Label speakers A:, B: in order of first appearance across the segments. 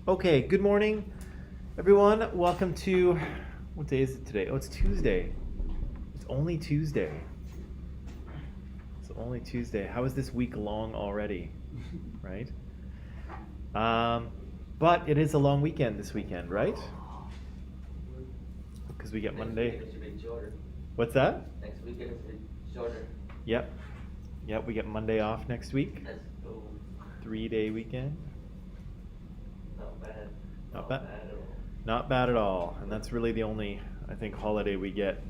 A: Okay, good morning, everyone. Welcome to, what day is it today? Oh, it's Tuesday. It's only Tuesday. It's only Tuesday. How is this week long already? Right? But it is a long weekend this weekend, right? Because we get
B: Next
A: Monday.
B: weekend it's a bit shorter.
A: What's that?
B: Next weekend it's a bit shorter.
A: Yep. Yep, we get Monday off next week.
B: Let's go.
A: 3-day weekend.
B: Not bad.
A: Not bad.
B: At all.
A: Not bad at all. And that's really the only, I think, holiday we get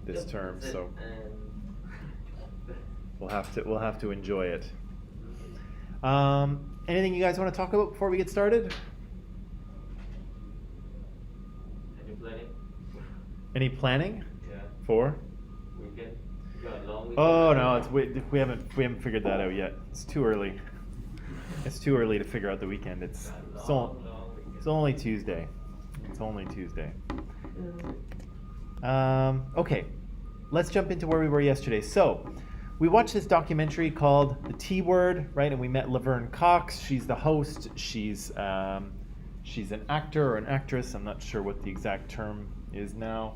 A: this
B: Yep,
A: term.
B: that's it.
A: So
B: And
A: we'll have to enjoy it. Anything you guys want to talk about before we get started?
B: any planning?
A: Any planning
B: Yeah.
A: for?
B: Weekend. You got a long weekend.
A: Oh no, we haven't figured that out yet. It's too early. It's too early to figure out the weekend. It's
B: Long weekend.
A: it's only Tuesday. It's only Tuesday. Okay, let's jump into where we were yesterday. So, we watched this documentary called The T Word, right? And we met Laverne Cox. She's the host. She's an actor or an actress. I'm not sure what the exact term is now,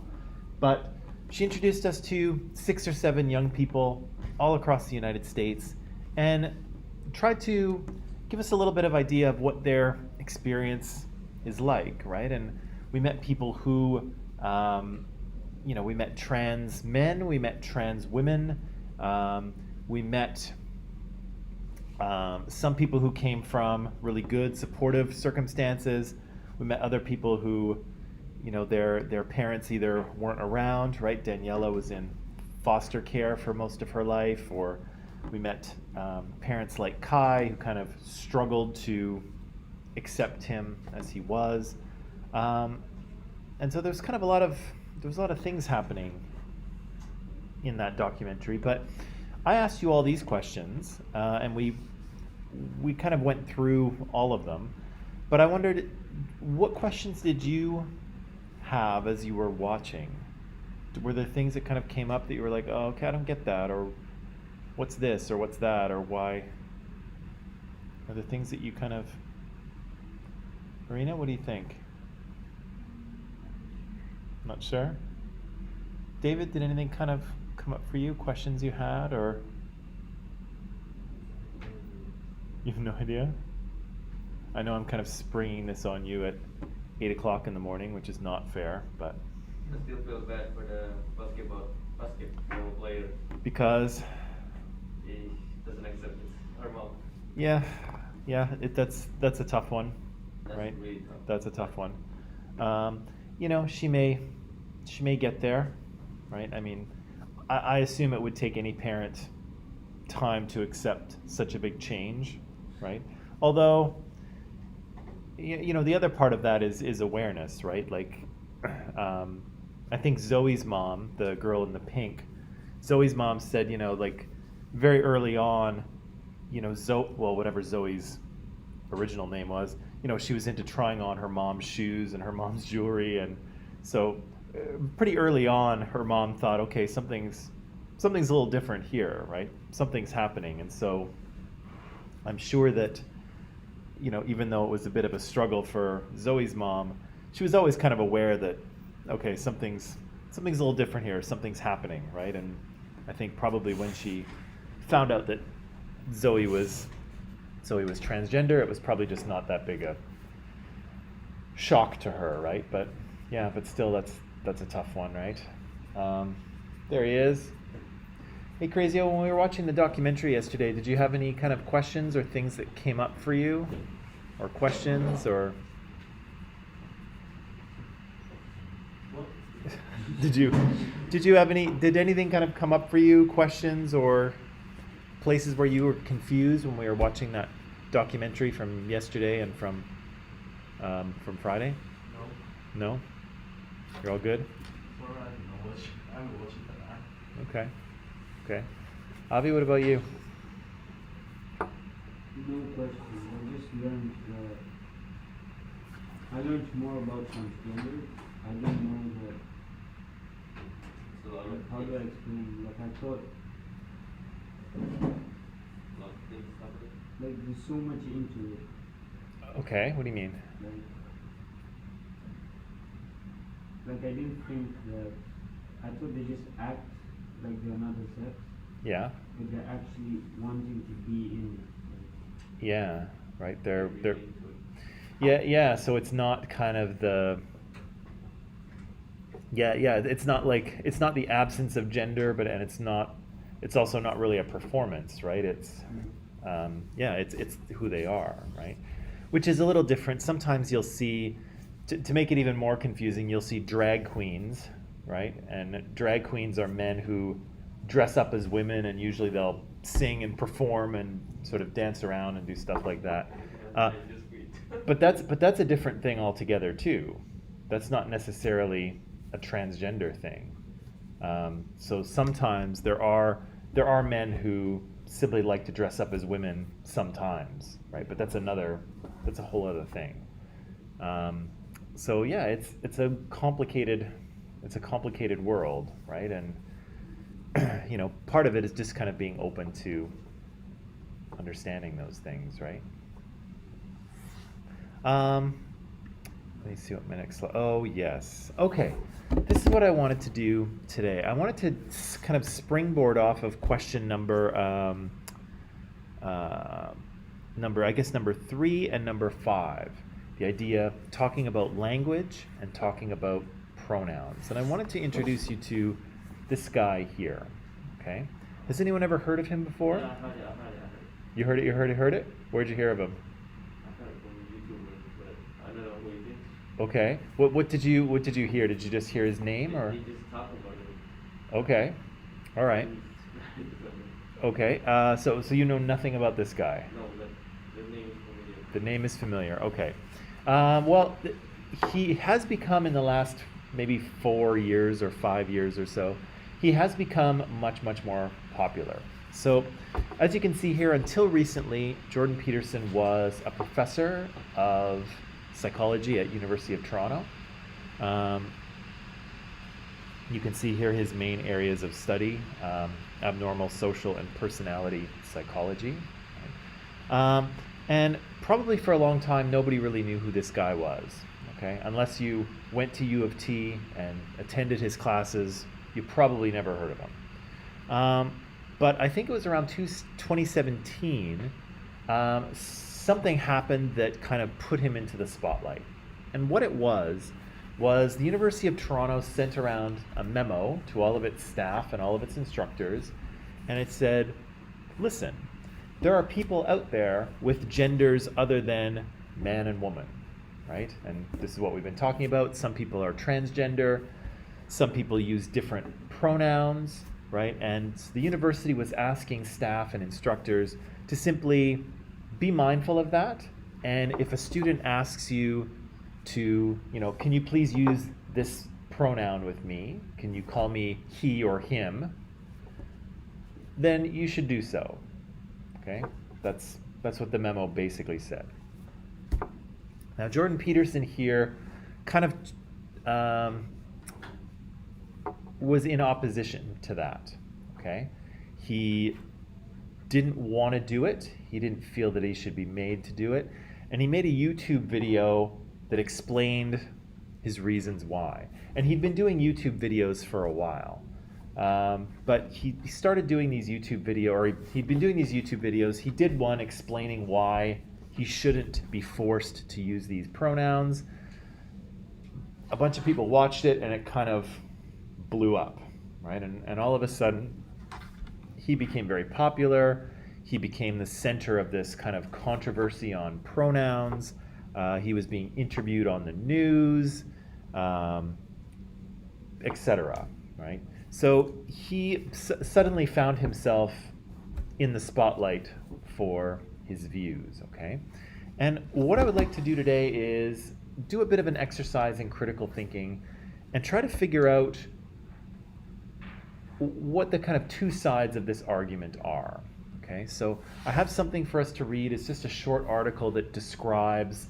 A: but she introduced us to 6 or 7 young people all across the United States, and tried to give us a little bit of idea of what their experience is like, right? And we met people who, we met trans men, we met trans women, we met some people who came from really good, supportive circumstances. We met other people who, their parents either weren't around, right? Daniela was in foster care for most of her life, or we met parents like Kai who kind of struggled to accept him as he was, and so there's kind of a lot of things happening in that documentary. But I asked you all these questions, and we kind of went through all of them. But I wondered, what questions did you have as you were watching? Were there things that kind of came up that you were like, oh, okay, I don't get that, or what's this, or what's that, or why? Are there things that you kind of... Marina, what do you think? Not sure? David, did anything kind of come up for you? Questions you had, or... You have no idea? I know I'm kind of springing this on you at 8 o'clock in the morning, which is not fair, but...
B: I still feel bad for the basketball player.
A: Because...
B: He doesn't accept his hormone.
A: Yeah, that's a tough one,
B: That's
A: right?
B: really tough.
A: That's a tough one. She may get there, right? I mean, I assume it would take any parent time to accept such a big change, right? Although, the other part of that is awareness, right? Like, I think Zoe's mom, the girl in the pink, Zoe's mom said, like very early on, whatever Zoe's original name was, she was into trying on her mom's shoes and her mom's jewelry, and so pretty early on, her mom thought, okay, something's a little different here, right? Something's happening, and so I'm sure that, even though it was a bit of a struggle for Zoe's mom, she was always kind of aware that, okay, something's a little different here, something's happening, right? And I think probably when she found out that Zoe was transgender, it was probably just not that big a shock to her, right? But yeah, but still, that's a tough one, right? There he is. Hey, Crazio, when we were watching the documentary yesterday, did you have any kind of questions or things that came up for you, or questions, or did you have any? Did anything kind of come up for you? Questions or places where you were confused when we were watching that documentary from yesterday and from Friday?
C: No.
A: No? You're all good?
C: I will watch it tonight.
A: Okay. Avi, what about you?
D: No question. I learned more about transgender. I didn't know that.
B: It's a lot of
D: How do I explain? Like I thought,
B: lot of things happening.
D: like there's so much into it.
A: Okay, what do you mean?
D: like I didn't think that. I thought they just act like they're another sex,
A: Yeah,
D: but they're actually wanting to be in it.
A: yeah, right. They're
B: Really into
A: yeah,
B: it.
A: yeah. So it's not kind of the yeah. It's not like it's not the absence of gender, but and it's not. It's also not really a performance, right? It's yeah, it's who they are, right? Which is a little different. Sometimes you'll see, to make it even more confusing, you'll see drag queens, right? And drag queens are men who dress up as women, and usually they'll sing and perform and sort of dance around and do stuff like that.
B: I just quit.
A: But that's a different thing altogether too. That's not necessarily a transgender thing. So sometimes there are men who simply like to dress up as women sometimes, right? But that's a whole other thing. So yeah, it's a complicated world, right? And you know, part of it is just kind of being open to understanding those things, right? Let me see what my next slide. Oh yes, okay. This is what I wanted to do today. I wanted to kind of springboard off of question number number 3 and number 5. The idea talking about language and talking about pronouns. And I wanted to introduce you to this guy here. Okay. Has anyone ever heard of him before?
B: Yeah, I heard it.
A: You heard it? You heard it? Where'd you hear of him?
B: I heard it from YouTube, but I don't know who it is.
A: Okay. What did you hear? Did you just hear his name or?
B: They just talk about it.
A: Okay. All right. Okay. So you know nothing about this guy.
B: No, the name is familiar.
A: The name is familiar. Okay. He has become in the last maybe 4 years or 5 years or so, he has become much more popular. So, as you can see here, until recently, Jordan Peterson was a professor of psychology at University of Toronto. You can see here his main areas of study, abnormal social and personality psychology. And probably for a long time, nobody really knew who this guy was, okay? Unless you went to U of T and attended his classes, you probably never heard of him. But I think it was around 2017, something happened that kind of put him into the spotlight. And what it was the University of Toronto sent around a memo to all of its staff and all of its instructors, and it said, listen, there are people out there with genders other than man and woman, right? And this is what we've been talking about. Some people are transgender, some people use different pronouns, right? And the university was asking staff and instructors to simply be mindful of that. And if a student asks you to, can you please use this pronoun with me? Can you call me he or him? Then you should do so. Okay? That's what the memo basically said. Now, Jordan Peterson here kind of was in opposition to that. Okay? He didn't want to do it. He didn't feel that he should be made to do it. And he made a YouTube video that explained his reasons why. And he'd been doing YouTube videos for a while. But he started doing these YouTube videos, or he'd been doing these YouTube videos. He did one explaining why he shouldn't be forced to use these pronouns. A bunch of people watched it, and it kind of blew up, right? And all of a sudden, he became very popular. He became the center of this kind of controversy on pronouns. He was being interviewed on the news, etc., right? So he suddenly found himself in the spotlight for his views, okay? And what I would like to do today is do a bit of an exercise in critical thinking and try to figure out what the kind of two sides of this argument are, okay? So I have something for us to read. It's just a short article that describes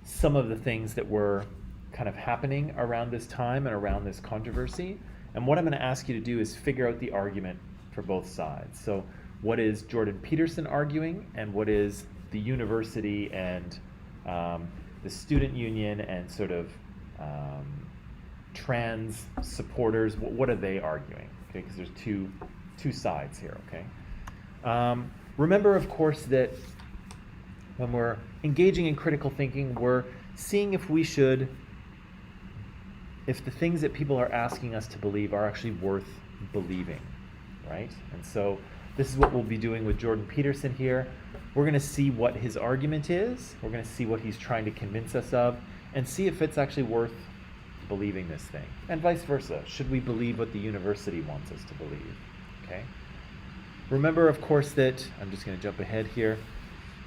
A: some of the things that were kind of happening around this time and around this controversy. And what I'm going to ask you to do is figure out the argument for both sides. So what is Jordan Peterson arguing, and what is the university and the the student union and sort of trans supporters, what are they arguing? Okay, because there's two sides here. Okay. Remember, of course, that when we're engaging in critical thinking, we're seeing if the things that people are asking us to believe are actually worth believing, right? And so this is what we'll be doing with Jordan Peterson here. We're going to see what his argument is. We're going to see what he's trying to convince us of and see if it's actually worth believing this thing. And vice versa. Should we believe what the university wants us to believe? Okay? Remember, of course, that, I'm just going to jump ahead here,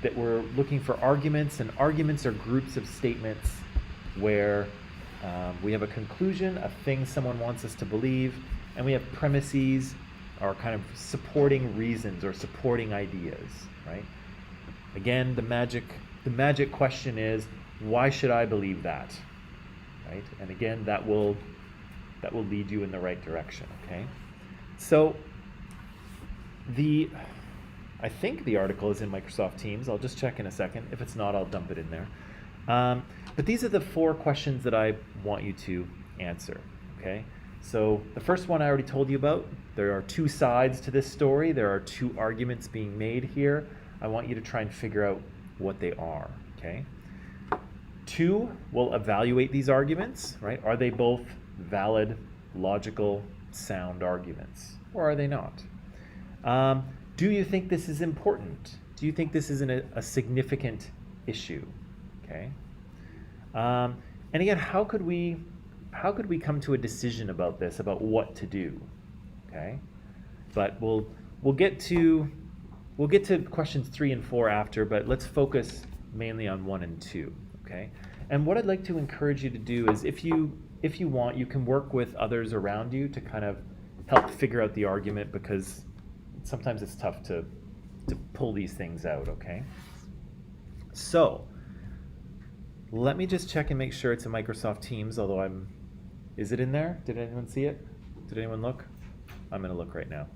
A: that we're looking for arguments, and arguments are groups of statements where we have a conclusion, a thing someone wants us to believe, and we have premises, or kind of supporting reasons or supporting ideas, right? Again, the magic question is, why should I believe that? Right? And again, that will lead you in the right direction, okay? So I think the article is in Microsoft Teams. I'll just check in a second. If it's not, I'll dump it in there. But these are the 4 questions that I want you to answer, okay? So the first one I already told you about. There are 2 sides to this story. There are 2 arguments being made here. I want you to try and figure out what they are, okay? 2, we'll evaluate these arguments, right? Are they both valid, logical, sound arguments, or are they not? Do you think this is important? Do you think this is a significant issue? Okay. And again, how could we come to a decision about this, about what to do? Okay. But we'll get to questions 3 and 4 after, but let's focus mainly on 1 and 2. Okay. And what I'd like to encourage you to do is, if you want, you can work with others around you to kind of help figure out the argument, because sometimes it's tough to pull these things out, okay? So, let me just check and make sure it's in Microsoft Teams, although is it in there? Did anyone see it? Did anyone look? I'm gonna look right now.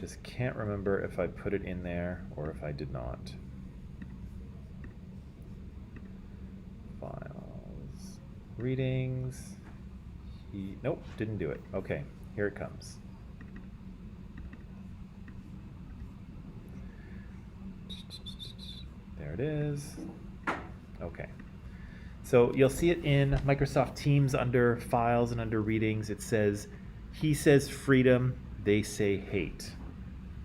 A: Just can't remember if I put it in there or if I did not. Files, readings, nope, didn't do it. Okay, here it comes. There it is. Okay. So you'll see it in Microsoft Teams under Files and under Readings. It says, he says freedom, they say hate.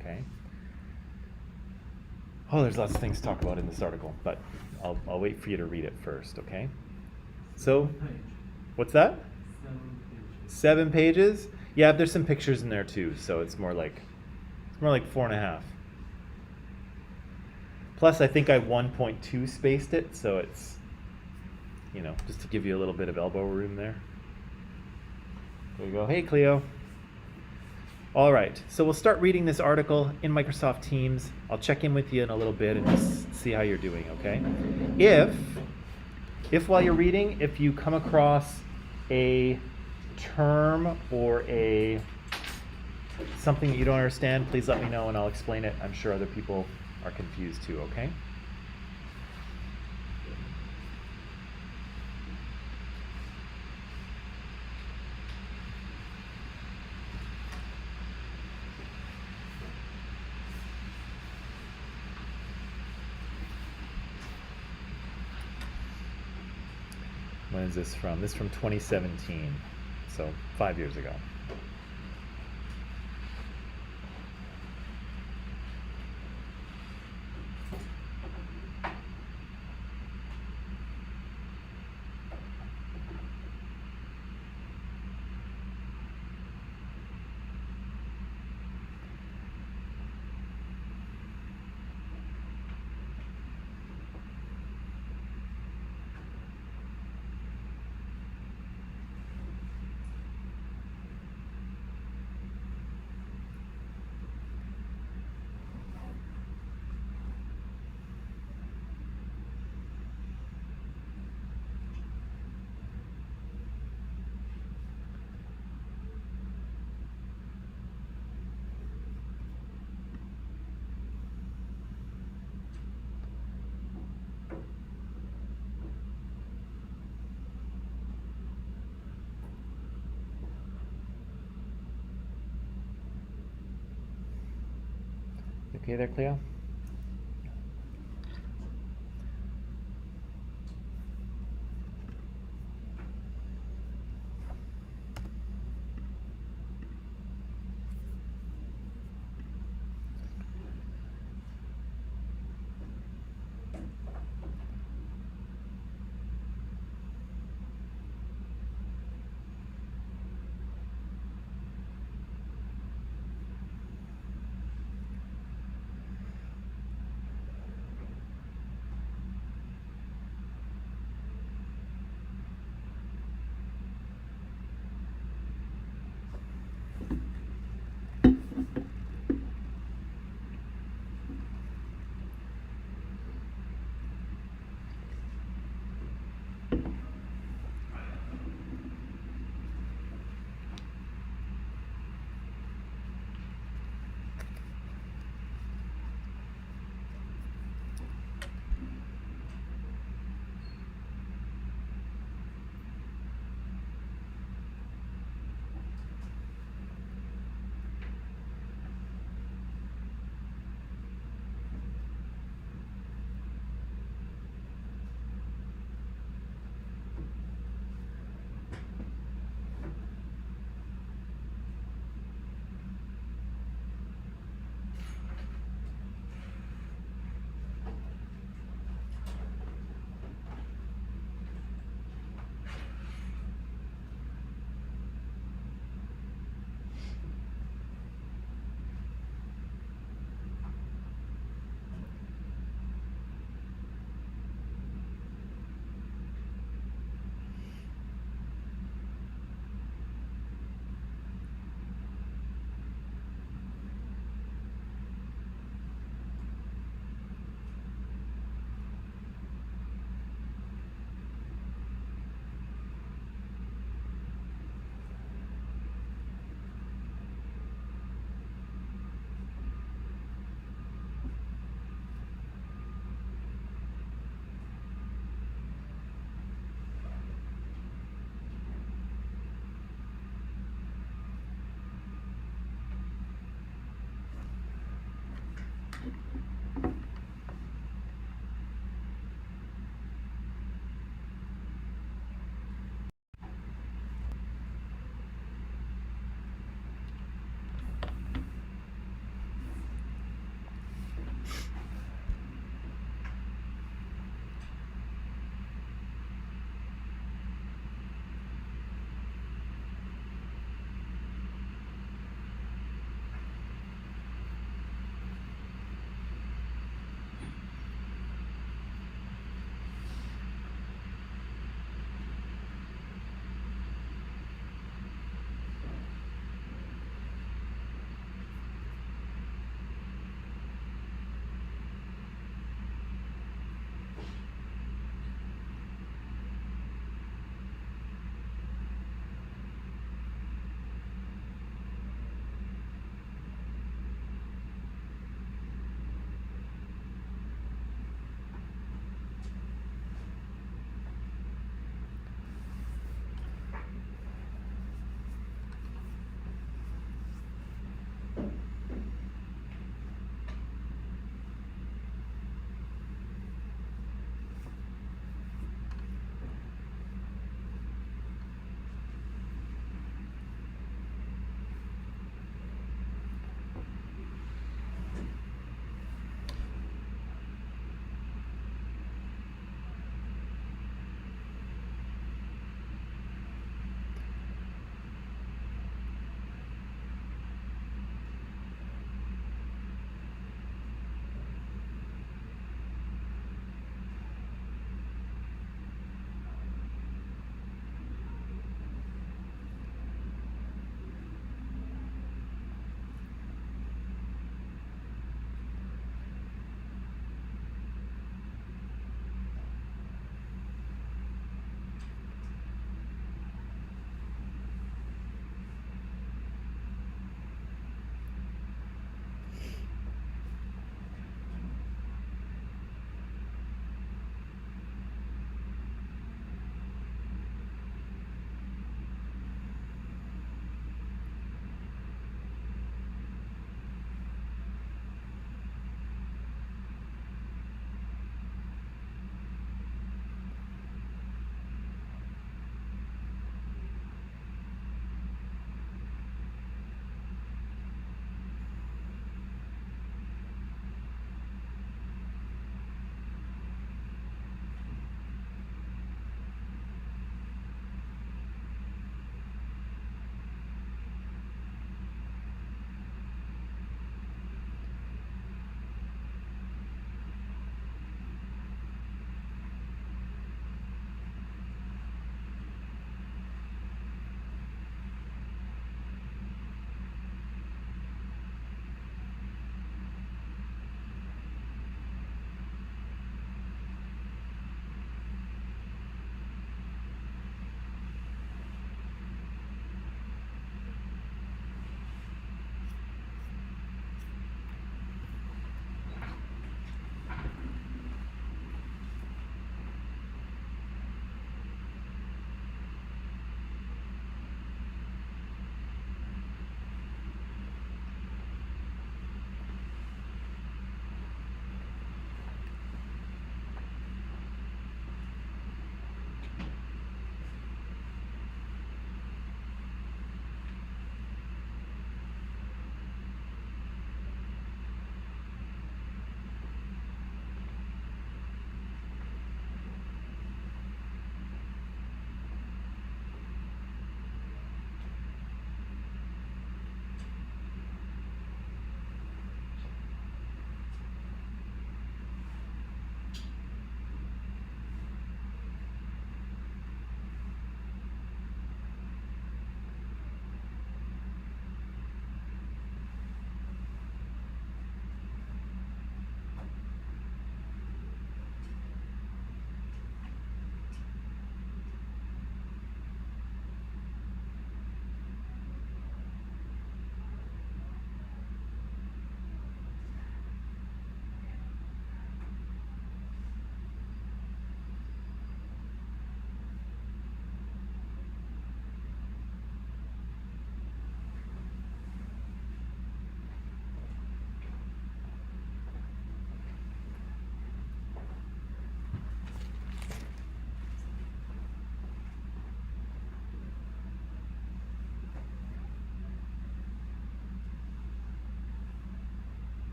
A: Okay. Oh, there's lots of things to talk about in this article, but I'll wait for you to read it first, okay? So, what's that? 7 pages. Yeah, there's some pictures in there too, so it's more like 4.5. Plus, I think I 1.2 spaced it, so it's, just to give you a little bit of elbow room there. There you go. Hey, Cleo. All right, so we'll start reading this article in Microsoft Teams. I'll check in with you in a little bit and just see how you're doing, okay? If while you're reading, if you come across a term or something that you don't understand, please let me know and I'll explain it. I'm sure other people are confused too, okay? When is this from? This is from 2017, so 5 years ago. okay there, Cleo?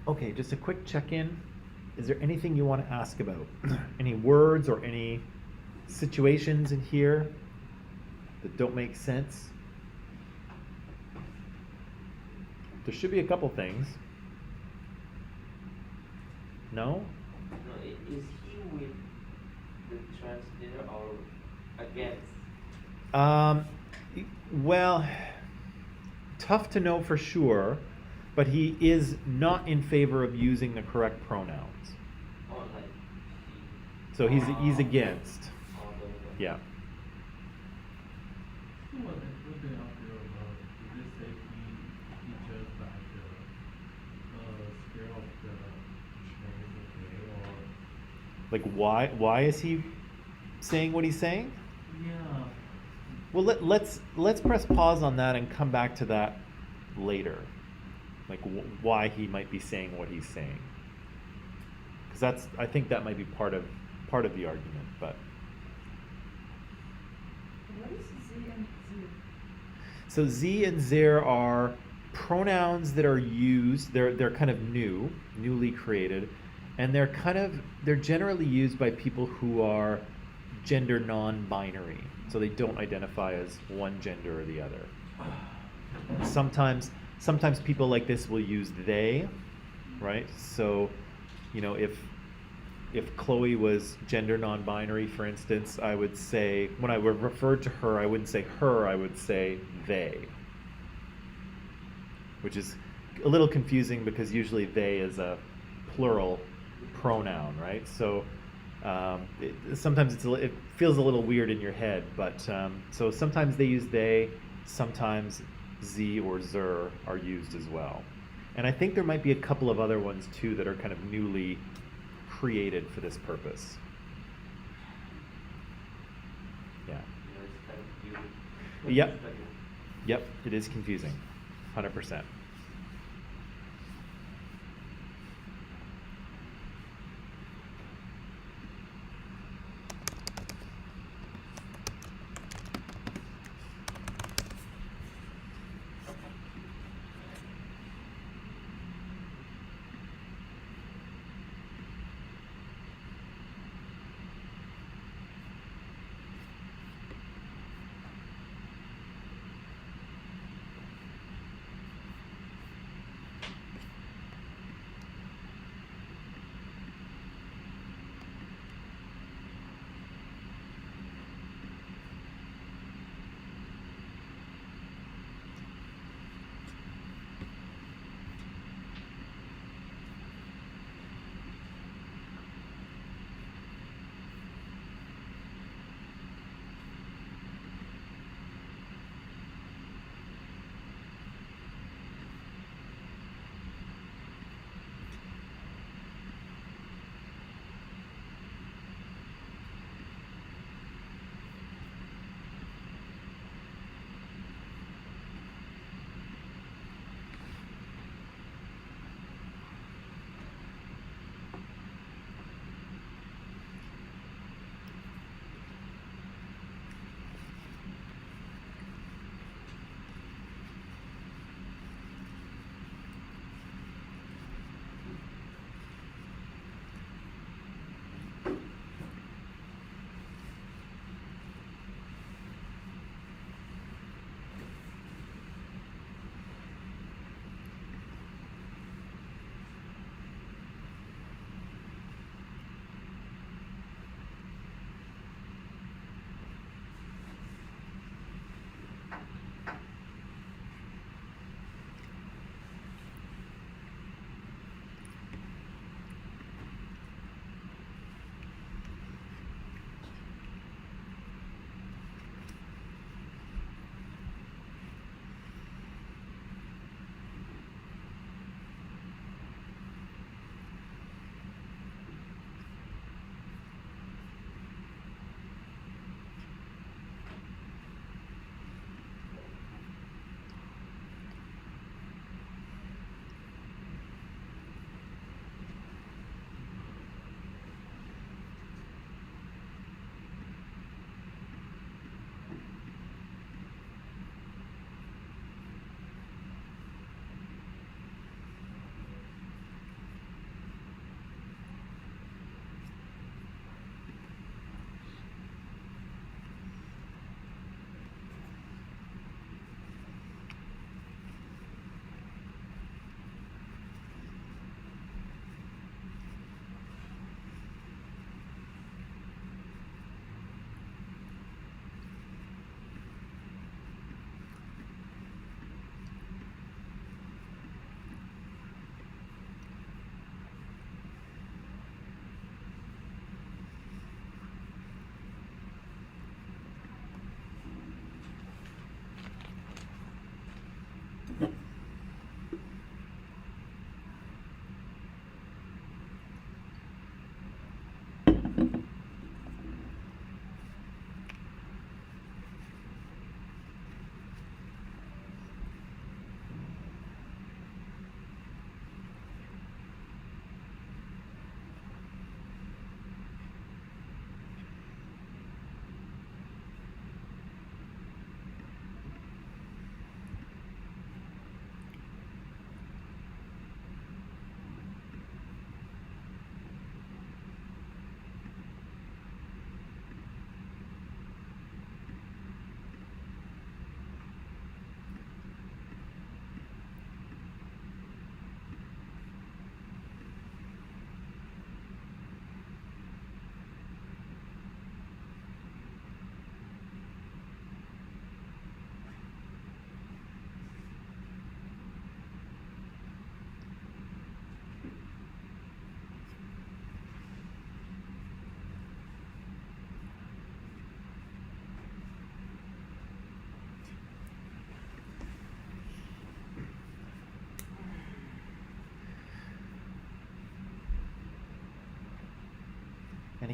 A: Okay, just a quick check-in. Is there anything you want to ask about? Any words or any situations in here that don't make sense? There should be a couple things. No?
B: No, is he with the transgender or against?
A: Well, tough to know for sure, but he is not in favor of using the correct pronouns.
B: Or like
A: So he's against. Yeah.
C: So what they argue about? Did they say he just like scared of the Chinese okay or
A: Like why is he saying what he's saying?
C: yeah.
A: Well, let's press pause on that and come back to that later. Like why he might be saying what he's saying. Because I think that might be part of the argument, but
E: What is Z and Z?
A: so Z and Zir are pronouns that are used. They're kind of newly created, and they're generally used by people who are gender non-binary. So they don't identify as one gender or the other. Sometimes people like this will use they, right? So, if Chloe was gender non-binary, for instance, I would say, when I referred to her, I wouldn't say her, I would say they. Which is a little confusing because usually they is a plural pronoun, right? So sometimes it feels a little weird in your head, but so sometimes they use they, sometimes Z or Zer are used as well. And I think there might be a couple of other ones too that are kind of newly created for this purpose. Yeah.
B: it's kind of cute.
A: Yep. Yep, it is confusing. 100%.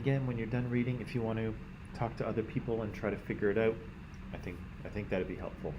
A: again, when you're done reading, if you want to talk to other people and try to figure it out, I think that'd be helpful.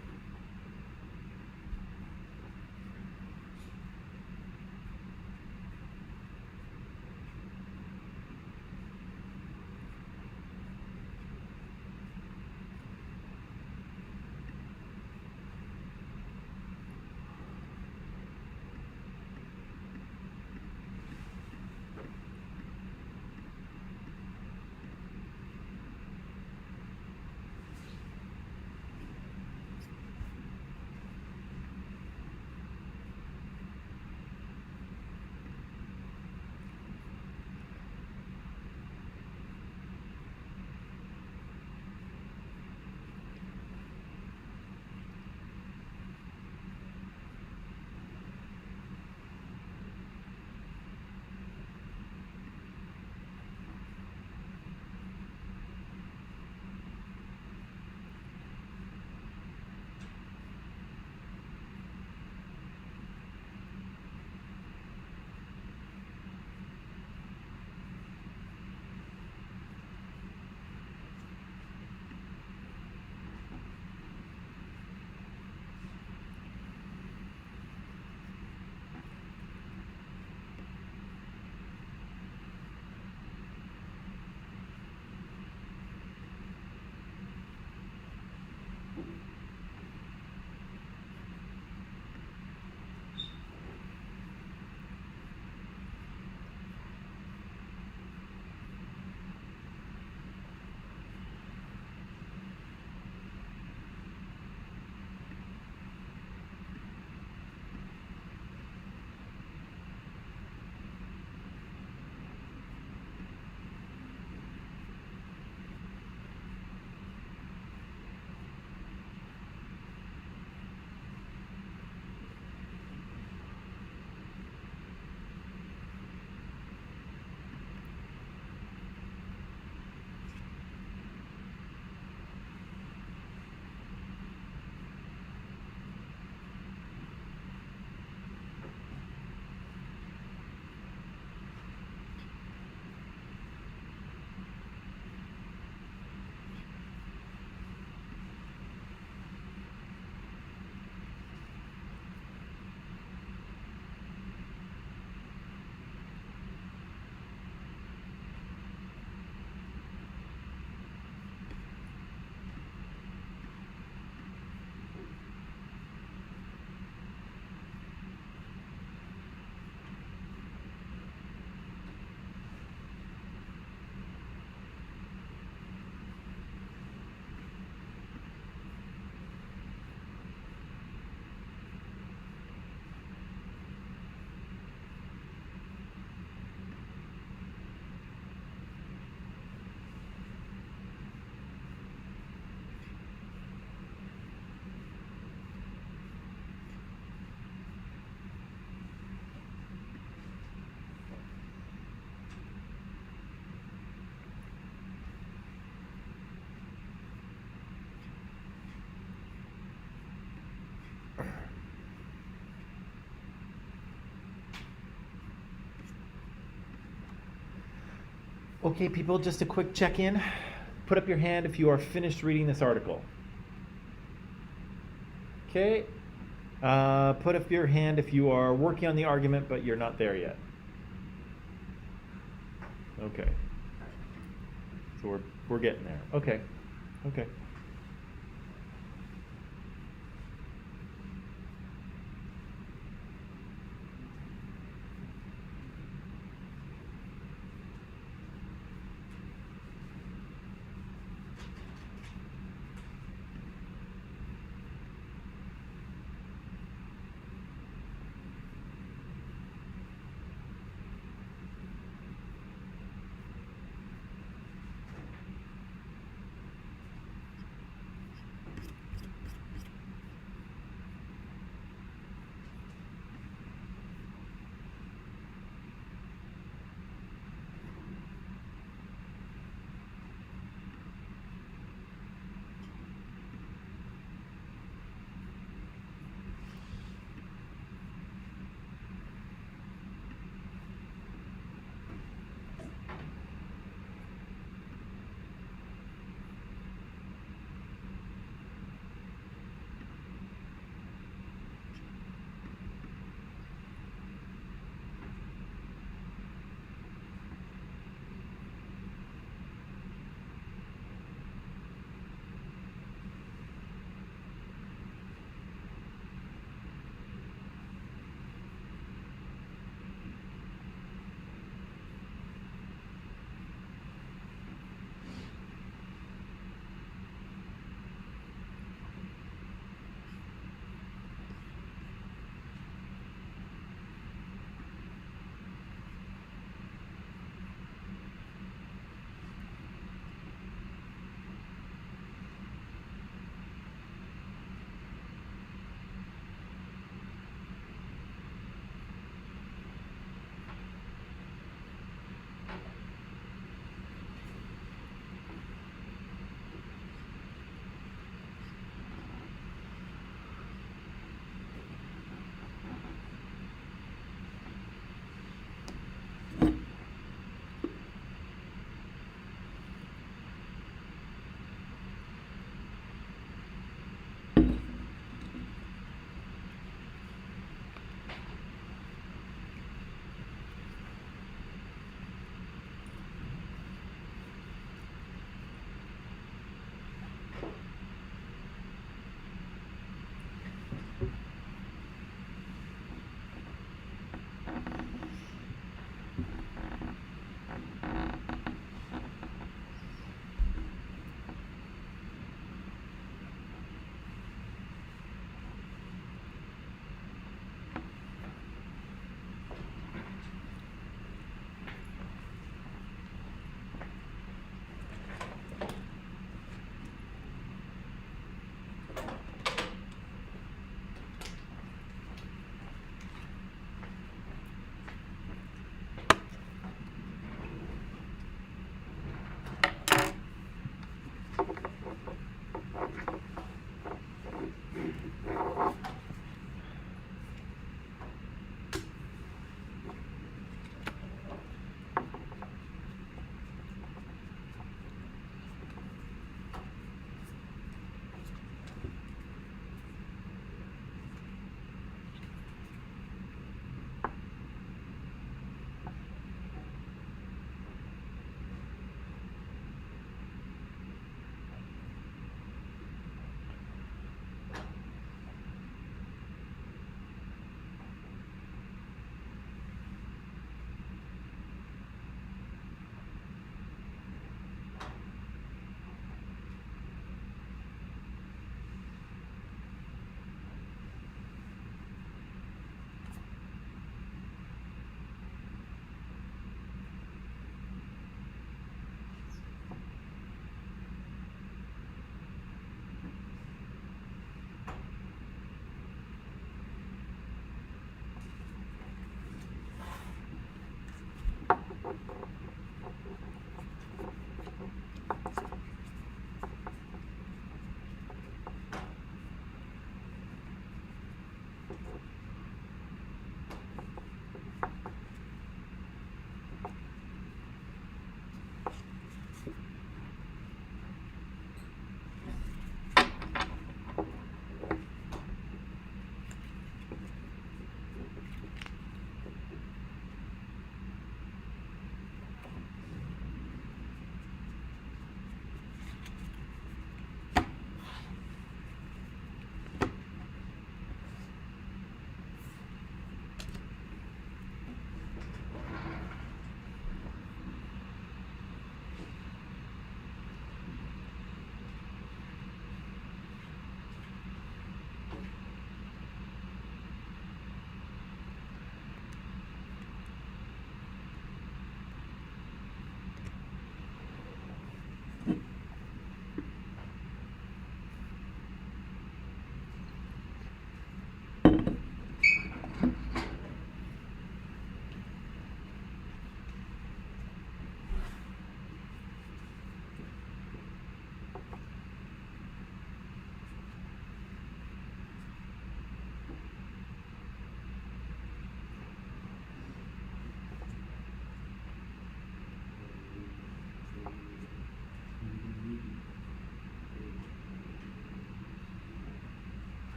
A: Okay, people, just a quick check-in. Put up your hand if you are finished reading this article. Okay. Put up your hand if you are working on the argument, but you're not there yet. Okay. So we're getting there. Okay. Okay.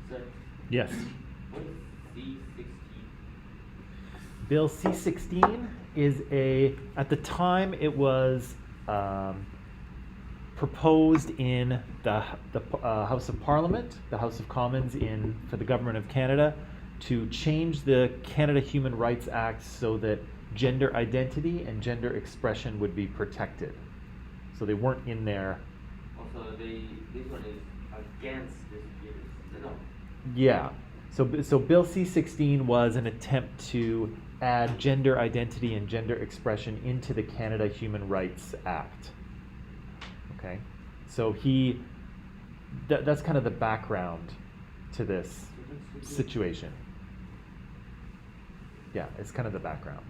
B: Sir,
A: Yes.
B: what is C16?
A: Bill C-16 is at the time it was proposed in the House of Parliament, the House of Commons for the Government of Canada, to change the Canada Human Rights Act so that gender identity and gender expression would be protected. So they weren't in there.
B: Also, this one is against this Peterson. No.
A: Yeah. So Bill C-16 was an attempt to add gender identity and gender expression into the Canada Human Rights Act. Okay. So that's kind of the background to this situation. Yeah, it's kind of the background.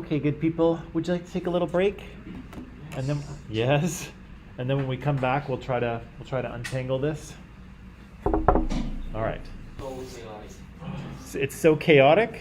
A: Okay, good people. Would you like to take a little break? And then yes. And then when we come back, we'll try to untangle this. All right.
B: So chaotic.
A: It's so chaotic.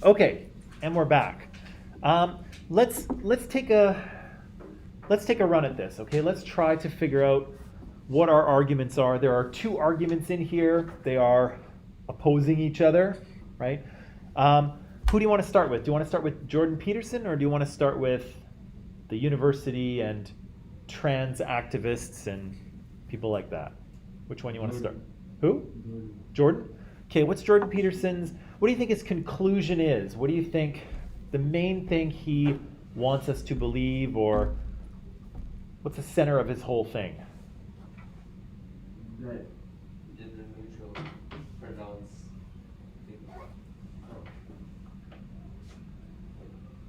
A: Okay, and we're back. Let's take a run at this. Okay, let's try to figure out what our arguments are. There are two arguments in here. They are opposing each other, right? Who do you want to start with? Do you want to start with Jordan Peterson, or do you want to start with the university and trans activists and people like that? Which one do you want to start? Who? Jordan? Okay, what's Jordan Peterson's, what do you think his conclusion is? What do you think the main thing he wants us to believe, or what's the center of his whole thing?
D: That
B: Gender neutral pronouns.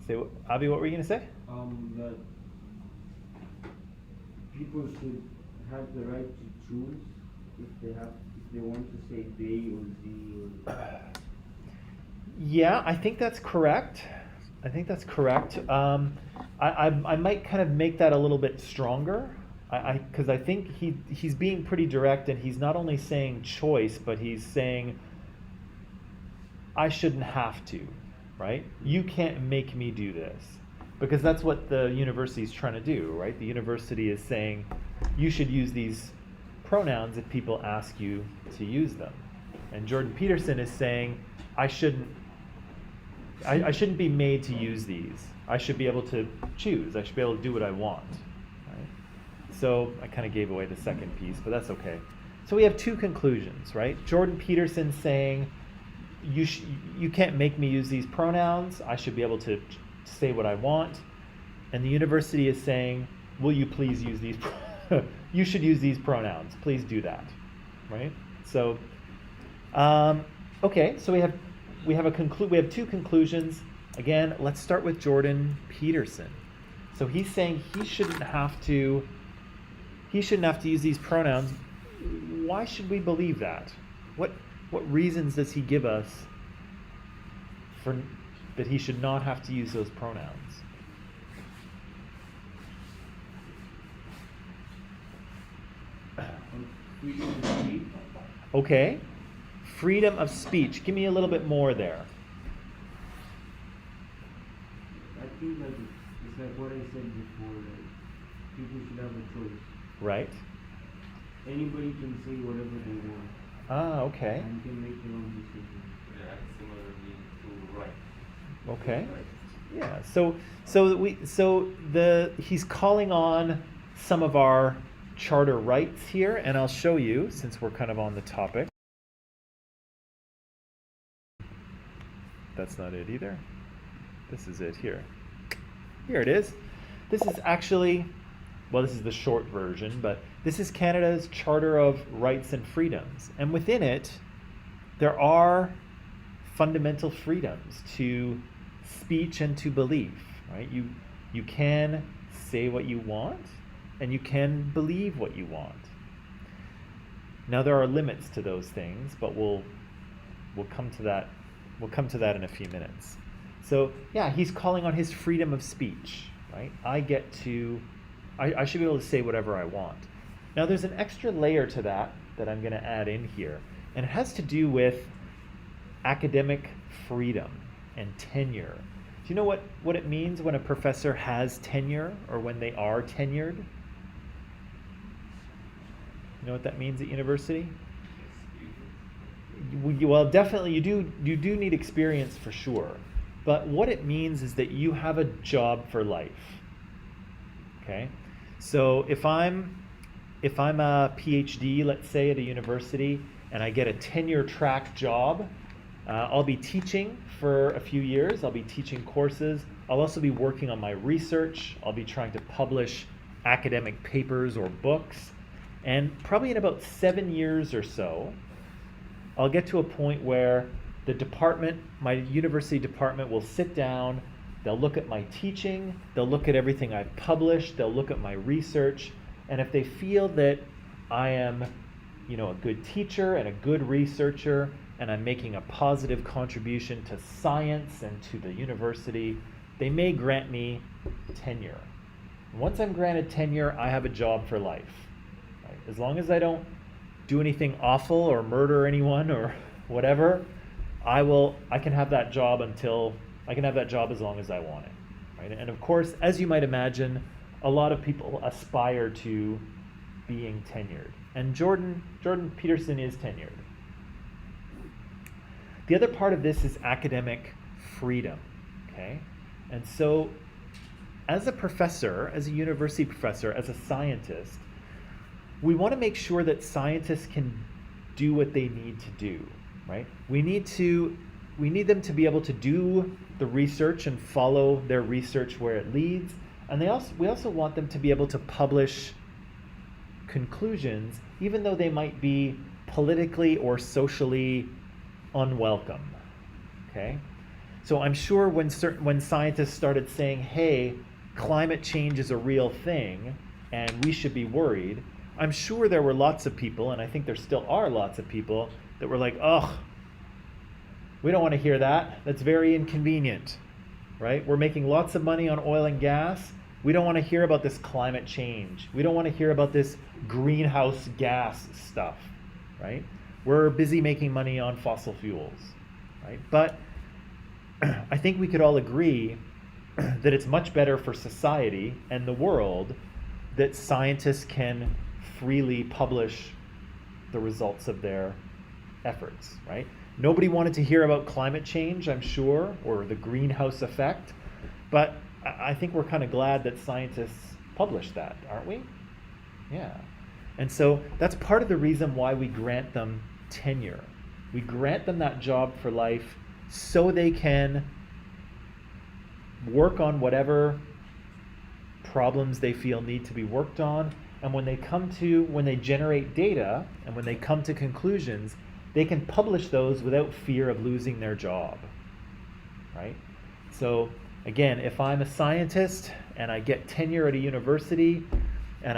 A: Say, Avi, what were you going to say?
D: that people should have the right to choose if they want to say they or ze or.
A: Yeah, I think that's correct. I might kind of make that a little bit stronger. Because I think he's being pretty direct, and he's not only saying choice, but he's saying I shouldn't have to, right? You can't make me do this. Because that's what the university is trying to do, right? The university is saying you should use these pronouns if people ask you to use them. And Jordan Peterson is saying I shouldn't be made to use these. I should be able to choose. I should be able to do what I want. Right? So I kind of gave away the second piece, but that's okay. So we have two conclusions, right? Jordan Peterson saying you can't make me use these pronouns. I should be able to say what I want. And the university is saying, will you please use these? You should use these pronouns. Please do that, right? So, okay. So we have two conclusions. Again, let's start with Jordan Peterson. So he's saying he shouldn't have to use these pronouns. Why should we believe that? What reasons does he give us for that he should not have to use those pronouns?
D: Freedom of speech.
A: Okay. Freedom of speech. Give me a little bit more there.
D: I think like it's like what I said before, like people should have a choice.
A: Right.
D: Anybody can say whatever they want
A: Okay.
D: and can make their own decision.
B: Yeah, similarly to right.
A: Okay.
B: Right.
A: Yeah. He's calling on some of our charter rights here, and I'll show you since we're kind of on the topic. That's not it either. This is it here. Here it is. This is actually, well, this is the short version, but this is Canada's Charter of Rights and Freedoms. And within it, there are fundamental freedoms to speech and to belief, right? You can say what you want, and you can believe what you want. Now there are limits to those things, but we'll come to that. We'll come to that in a few minutes. So yeah, he's calling on his freedom of speech, right? I should be able to say whatever I want. Now there's an extra layer to that I'm going to add in here, and it has to do with academic freedom and tenure. Do you know what it means when a professor has tenure, or when they are tenured? You know what that means at university? Well, definitely you do need experience for sure. But what it means is that you have a job for life. Okay? So if I'm a PhD, let's say, at a university, and I get a tenure track job, I'll be teaching for a few years. I'll be teaching courses. I'll also be working on my research. I'll be trying to publish academic papers or books. And probably in about 7 years or so, I'll get to a point where the department, my university department, will sit down, they'll look at my teaching, they'll look at everything I've published, they'll look at my research, and if they feel that I am, a good teacher and a good researcher, and I'm making a positive contribution to science and to the university, they may grant me tenure. And once I'm granted tenure, I have a job for life. Right? As long as I don't do anything awful or murder anyone or whatever, I can have that job as long as I want it, right? And of course, as you might imagine, a lot of people aspire to being tenured. And Jordan Peterson is tenured. The other part of this is academic freedom, okay? And so as a professor, as a university professor, as a scientist, we want to make sure that scientists can do what they need to do, right? We need them to be able to do the research and follow their research where it leads. And we also want them to be able to publish conclusions, even though they might be politically or socially unwelcome. Okay? So I'm sure when scientists started saying, hey, climate change is a real thing and we should be worried, I'm sure there were lots of people, and I think there still are lots of people, that were like, oh, we don't want to hear that. That's very inconvenient, right? We're making lots of money on oil and gas. We don't want to hear about this climate change. We don't want to hear about this greenhouse gas stuff, right? We're busy making money on fossil fuels, right? But I think we could all agree that it's much better for society and the world that scientists can freely publish the results of their efforts, right? Nobody wanted to hear about climate change, I'm sure, or the greenhouse effect, but I think we're kind of glad that scientists publish that, aren't we? Yeah. And so that's part of the reason why we grant them tenure. We grant them that job for life so they can work on whatever problems they feel need to be worked on. And when they generate data and when they come to conclusions, they can publish those without fear of losing their job, right? So again, if I'm a scientist and I get tenure at a university and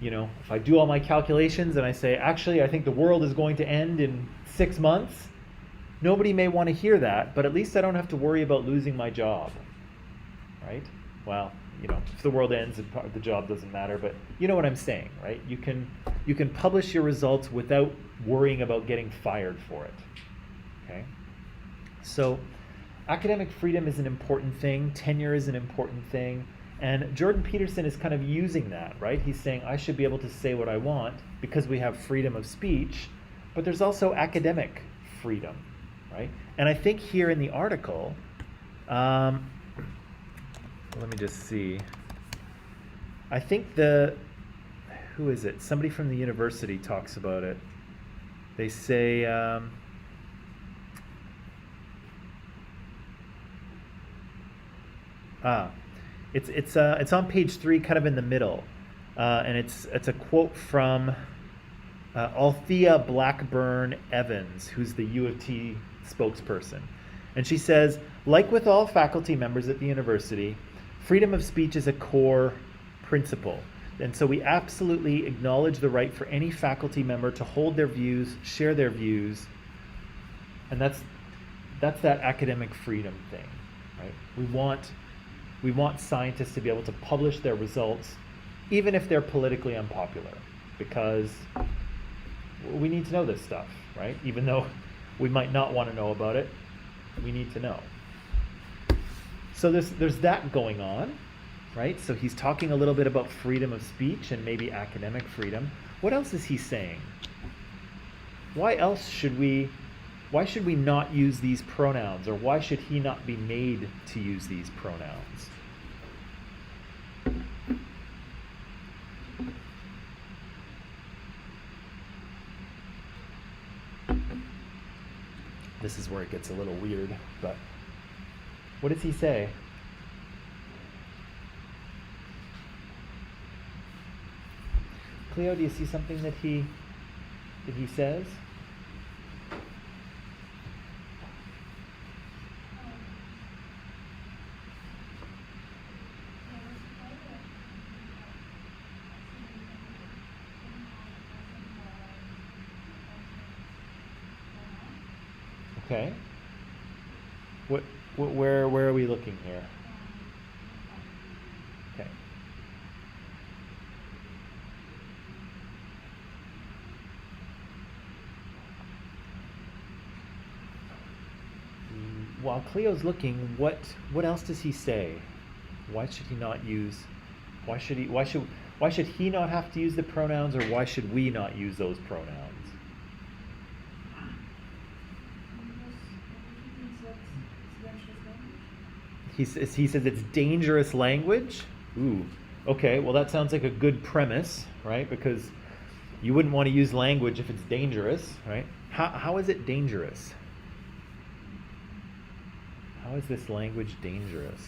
A: if I do all my calculations and I say, actually, I think the world is going to end in 6 months, nobody may want to hear that, but at least I don't have to worry about losing my job, right? Well, if the world ends, the job doesn't matter, but you know what I'm saying, right? You can publish your results without worrying about getting fired for it, okay? So academic freedom is an important thing, tenure is an important thing, and Jordan Peterson is kind of using that, right? He's saying, I should be able to say what I want because we have freedom of speech, but there's also academic freedom, right? And I think here in the article, let me just see. I think who is it? Somebody from the university talks about it. They say, it's on page 3, kind of in the middle, and it's a quote from Althea Blackburn Evans, who's the U of T spokesperson, and she says, like with all faculty members at the university, freedom of speech is a core principle, and so we absolutely acknowledge the right for any faculty member to hold their views, share their views, and that's that academic freedom thing, right? We want scientists to be able to publish their results, even if they're politically unpopular, because we need to know this stuff, right? Even though we might not want to know about it, we need to know. So there's that going on, right? So he's talking a little bit about freedom of speech and maybe academic freedom. What else is he saying? Why should we not use these pronouns, or why should he not be made to use these pronouns? This is where it gets a little weird, but what does he say? Cleo, do you see something that he says? Okay. Where are we looking here? Okay. while Cleo's looking, what else does he say? Why should he not use? Why should he not have to use the pronouns, or why should we not use those pronouns? He says it's dangerous language. Ooh, okay. Well, that sounds like a good premise, right? Because you wouldn't want to use language if it's dangerous, right? How is it dangerous? How is this language dangerous?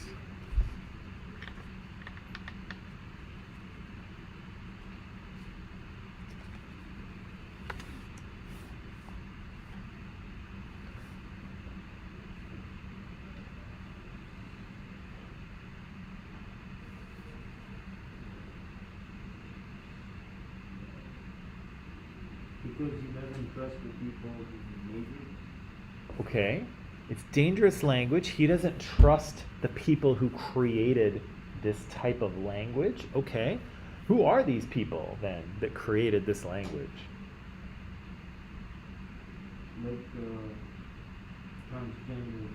D: Because he doesn't trust the people who made it.
A: Okay. It's dangerous language. He doesn't trust the people who created this type of language. Okay. Who are these people then that created this language?
D: Like transgender.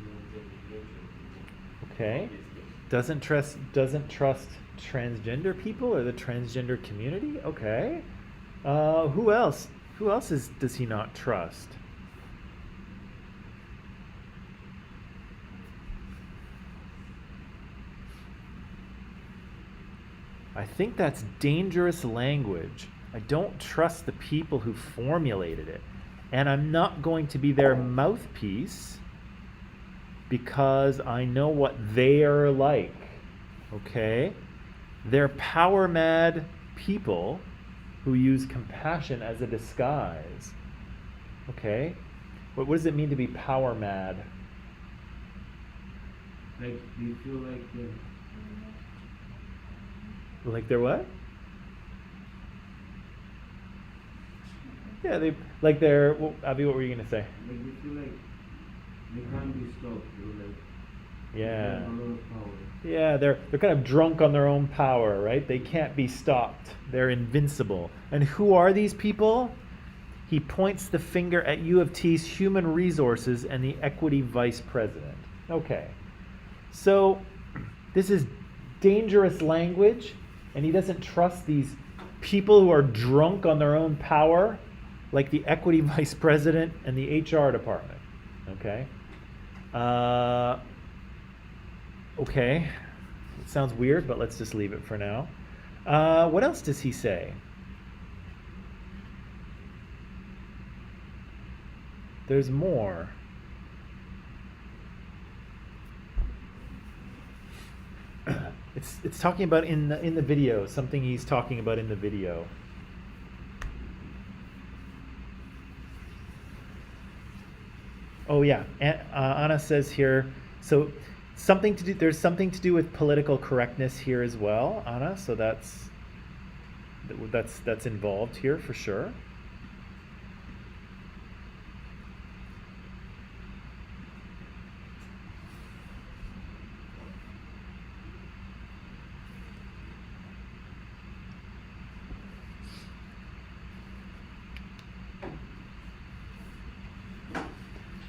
A: Okay. Doesn't trust transgender people or the transgender community? Okay. Who else? Who else does he not trust? I think that's dangerous language. I don't trust the people who formulated it. And I'm not going to be their mouthpiece because I know what they are like. Okay? They're power mad people who use compassion as a disguise. Okay? What does it mean to be power mad?
D: Like, do you feel like
A: Like they're what? Yeah, they're. Well, Abby, what were you gonna say?
D: like you feel like they can't be stopped, or like they
A: Yeah.
D: have a lot of power?
A: Yeah, they're kind of drunk on their own power, right? They can't be stopped. They're invincible. And who are these people? He points the finger at U of T's human resources and the equity vice president. Okay. So this is dangerous language, and he doesn't trust these people who are drunk on their own power, like the equity vice president and the HR department. Okay. Okay. It sounds weird, but let's just leave it for now. What else does he say? There's more. It's talking about in the video, something he's talking about in the video. Oh yeah, Anna says here, so there's something to do with political correctness here as well, Anna, so that's involved here for sure.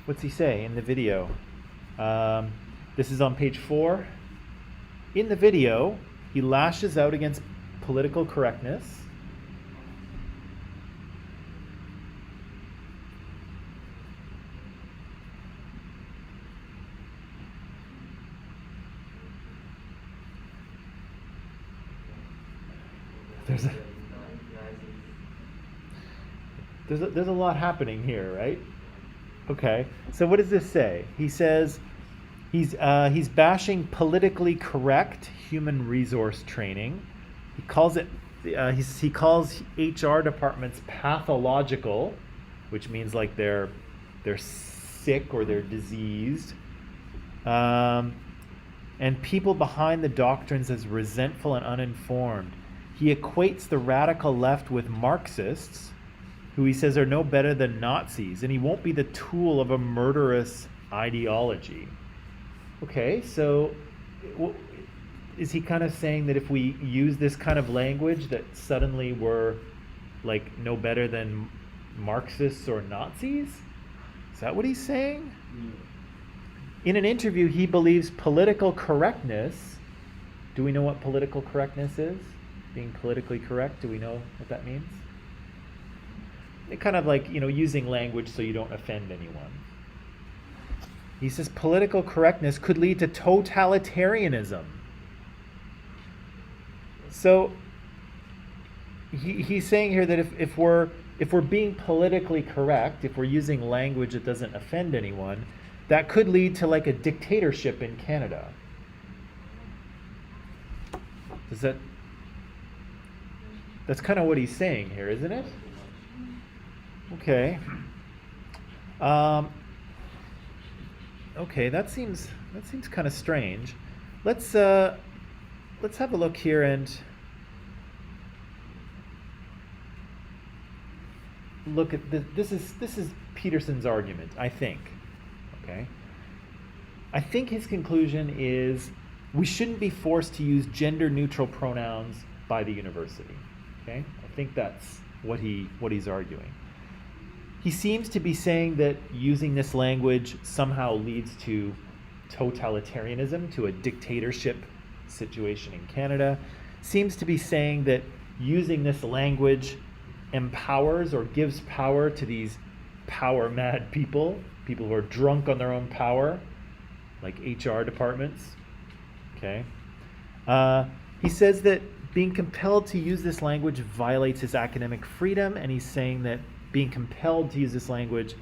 A: What's he say in the video? This is on page 4. In the video, he lashes out against political correctness. There's a lot happening here, right? Okay, so what does this say? He says he's bashing politically correct human resource training. He calls it he calls HR departments pathological, which means like they're sick or they're diseased, and people behind the doctrines as resentful and uninformed. He equates the radical left with Marxists, who he says are no better than Nazis, and he won't be the tool of a murderous ideology. Okay, so is he kind of saying that if we use this kind of language that suddenly we're like no better than Marxists or Nazis? Is that what he's saying?
D: Yeah.
A: in an interview, he believes political correctness. Do we know what political correctness is? Being politically correct, do we know what that means? It kind of like, using language so you don't offend anyone. He says political correctness could lead to totalitarianism. So he's saying here that if we're being politically correct, if we're using language that doesn't offend anyone, that could lead to like a dictatorship in Canada. That's kind of what he's saying here, isn't it? Okay. Okay, that seems kind of strange. Let's have a look here and look at this is Peterson's argument, I think. Okay. I think his conclusion is we shouldn't be forced to use gender neutral pronouns by the university. Okay? I think that's what he's arguing. He seems to be saying that using this language somehow leads to totalitarianism, to a dictatorship situation in Canada. Seems to be saying that using this language empowers or gives power to these power-mad people who are drunk on their own power, like HR departments. Okay. He says that being compelled to use this language violates his academic freedom, and he's saying that being compelled to use this language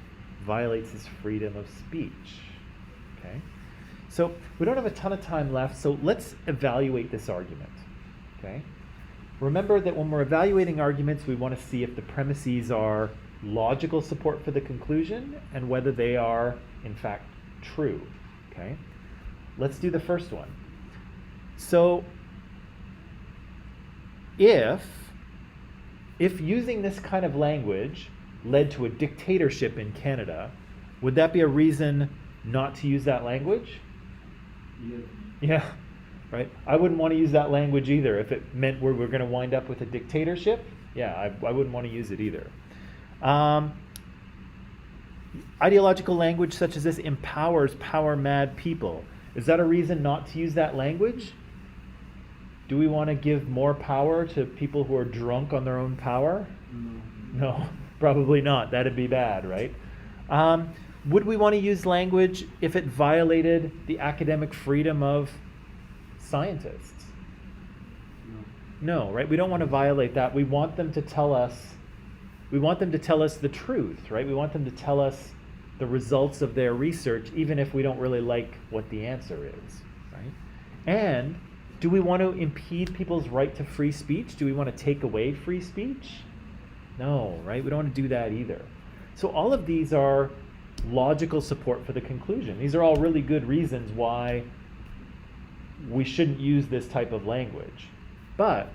A: violates his freedom of speech. Okay. So we don't have a ton of time left, so let's evaluate this argument. Okay. Remember that when we're evaluating arguments, we want to see if the premises are logical support for the conclusion and whether they are, in fact, true. Okay? Let's do the first one. So, if using this kind of language led to a dictatorship in Canada, would that be a reason not to use that language?
D: Yes.
A: Yeah. Right? I wouldn't want to use that language either. If it meant we're going to wind up with a dictatorship, yeah, I wouldn't want to use it either. Ideological language such as this empowers power-mad people. Is that a reason not to use that language? Do we want to give more power to people who are drunk on their own power? No, probably not. That'd be bad, right? Would we want to use language if it violated the academic freedom of scientists? No, right? We don't want to violate that. We want them to tell us the truth, right? We want them to tell us the results of their research, even if we don't really like what the answer is, right? And do we want to impede people's right to free speech? Do we want to take away free speech? No, right? We don't want to do that either. So all of these are logical support for the conclusion. These are all really good reasons why we shouldn't use this type of language. But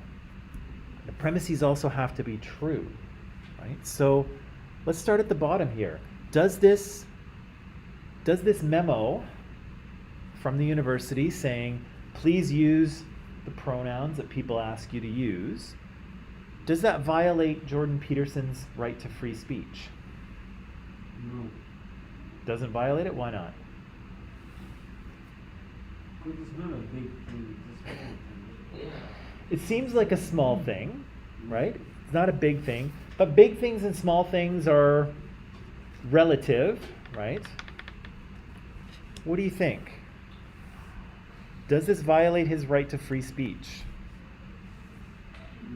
A: the premises also have to be true, right? So let's start at the bottom here. Does this memo from the university saying, please use the pronouns that people ask you to use, does that violate Jordan Peterson's right to free speech?
D: No.
A: Doesn't violate it? Why not?
D: Because it's not a big thing. It's a small thing.
B: Yeah.
A: It seems like a small thing, right? It's not a big thing. But big things and small things are relative, right? What do you think? Does this violate his right to free speech?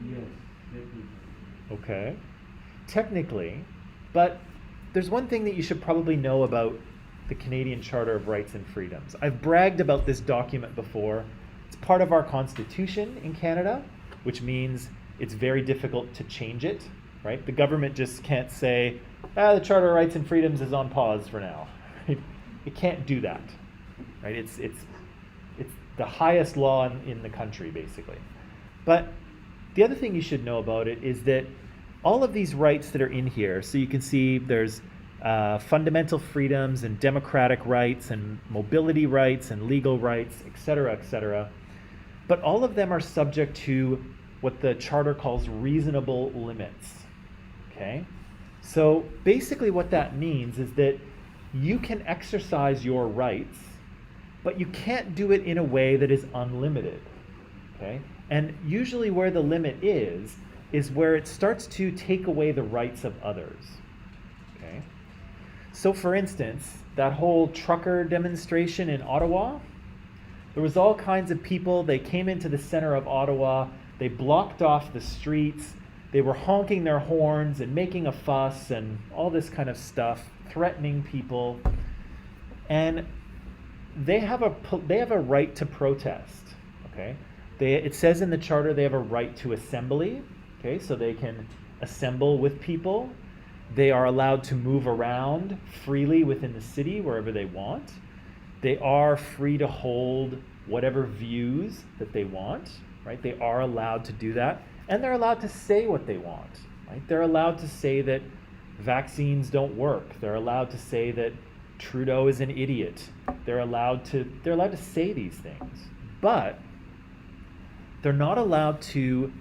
D: Yes, definitely.
A: Okay. Technically, but there's one thing that you should probably know about the Canadian Charter of Rights and Freedoms. I've bragged about this document before. It's part of our Constitution in Canada, which means it's very difficult to change it, right? The government just can't say, the Charter of Rights and Freedoms is on pause for now. Right? It can't do that, right? It's the highest law in the country, basically. But the other thing you should know about it is that all of these rights that are in here, so you can see there's fundamental freedoms and democratic rights and mobility rights and legal rights, etc., but all of them are subject to what the Charter calls reasonable limits, okay? So basically what that means is that you can exercise your rights but you can't do it in a way that is unlimited. Okay? And usually where the limit is where it starts to take away the rights of others. Okay? So for instance, that whole trucker demonstration in Ottawa, there was all kinds of people. They came into the center of Ottawa. They blocked off the streets. They were honking their horns and making a fuss and all this kind of stuff, threatening people. And they have a right to protest. Okay, it says in the charter they have a right to assembly. Okay, so they can assemble with people. They are allowed to move around freely within the city wherever they want. They are free to hold whatever views that they want, right? They are allowed to do that. And they're allowed to say what they want, right? They're allowed to say that vaccines don't work. They're allowed to say that Trudeau is an idiot. They're allowed to say these things. But they're not allowed to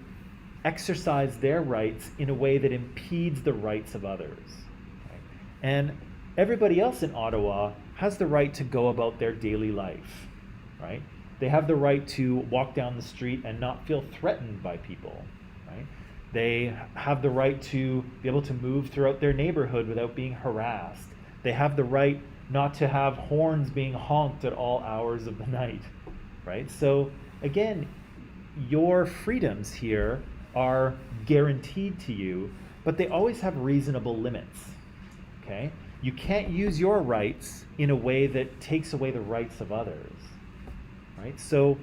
A: exercise their rights in a way that impedes the rights of others. Right? And everybody else in Ottawa has the right to go about their daily life, right? They have the right to walk down the street and not feel threatened by people, right? They have the right to be able to move throughout their neighborhood without being harassed. They have the right not to have horns being honked at all hours of the night, right? So again, your freedoms here are guaranteed to you, but they always have reasonable limits, okay? You can't use your rights in a way that takes away the rights of others, right? So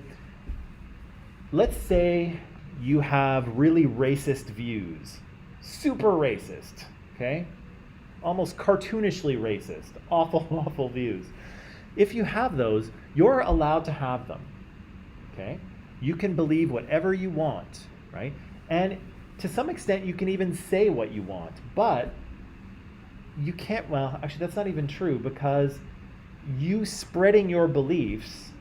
A: let's say you have really racist views, super racist, okay? Almost cartoonishly racist, awful, awful views. If you have those, you're allowed to have them, okay? You can believe whatever you want, right? And to some extent, you can even say what you want, but you can't, well, actually, that's not even true, because you spreading your beliefs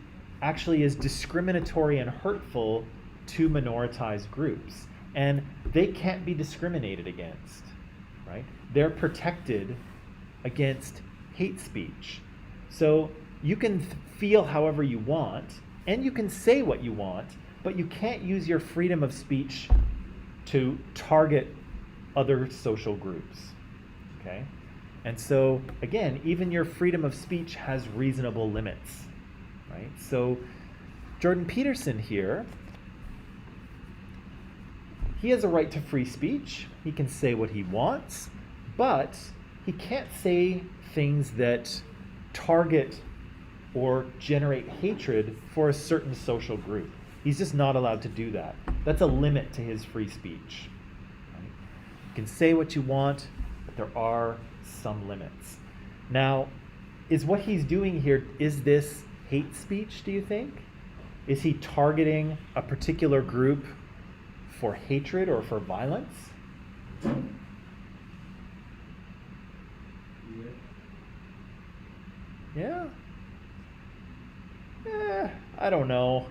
A: actually is discriminatory and hurtful to minoritized groups, and they can't be discriminated against, right? They're protected against hate speech. So you can feel however you want, and you can say what you want, but you can't use your freedom of speech to target other social groups, okay? And so, again, even your freedom of speech has reasonable limits, right? So Jordan Peterson here, he has a right to free speech. He can say what he wants, but he can't say things that target or generate hatred for a certain social group. He's just not allowed to do that. That's a limit to his free speech. Right? You can say what you want, but there are some limits. Now, is what he's doing here, is this hate speech, do you think? Is he targeting a particular group for hatred or for violence? Yeah? I don't know.